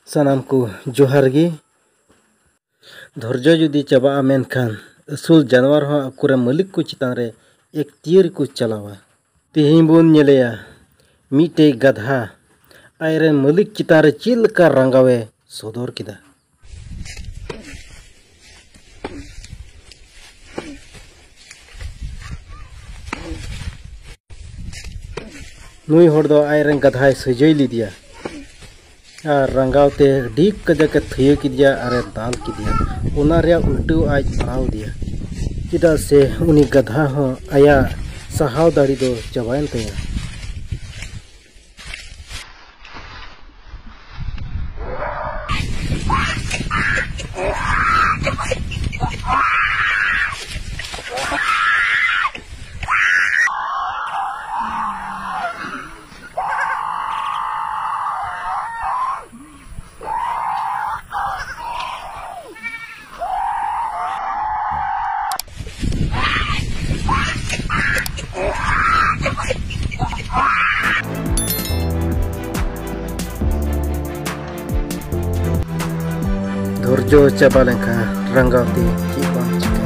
सानाम को जोहार गे धैर्य जुदी चाबा मेनखान असूल जानवर हो अकुरे मालिक को चितान रे एक तीर को चलावा। तेहिं बोन नेलेया मिटे गधा आयरन मालिक चितान रे चेल का रंगावे सदर किदा। नुई होड़ दो आयरन गधाय सजय लिदिया और रंगावते डीक कजाके थयो किदिया अरे दाल किदिया उना रे उल्टू आज पड़ाव दिया चिदा से उनी गधा हो आया सहाव दाड़ी दो चबायन तया। धैर्य चाबा लेखा रंगावती